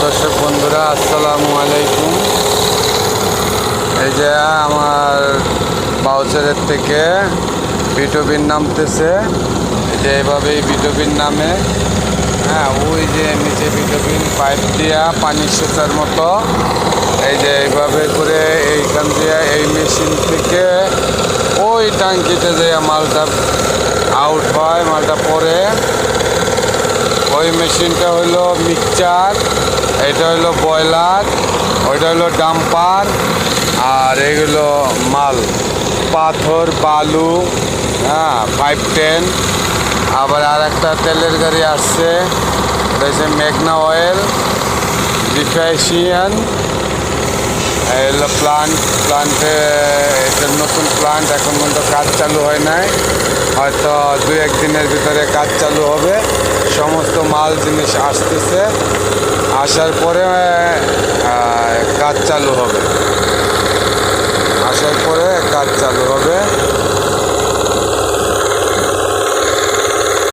দর্শক বন্ধুরা, আসসালামু আলাইকুম। এই যে আমার বাউচারের থেকে বিটবিন নামতেছে। এই যে এইভাবেই বিটবিন নামে। হ্যাঁ, ওই যে নিচে বিটবিন পাইপ দিয়া পানির সেচার মতো। এই যে এইভাবে করে এইখান দিয়ে এই মেশিন থেকে ওই ট্যাঙ্কিতে যে মালটা আউট হয়, মালটা পরে ওই মেশিনটা হলো মিক্সচার, এটা হলো বয়লার, ওইটা হলো ডাম্পার, আর এগুলো মাল পাথর বালু, হ্যাঁ 510। আবার আর একটা তেলের গাড়ি আসছে, ওটা হচ্ছে মেঘনা অয়েল রিফাইশিয়ান। এগুলো প্লান্টে এটা নতুন প্লান্ট, এখন পর্যন্ত কাজ চালু হয় নাই, হয়তো 2-1 দিনের ভিতরে কাজ চালু হবে। সমস্ত মাল জিনিস আসতেছে, আসার পরে কাজ চালু হবে, আসার পরে কাজ চালু হবে।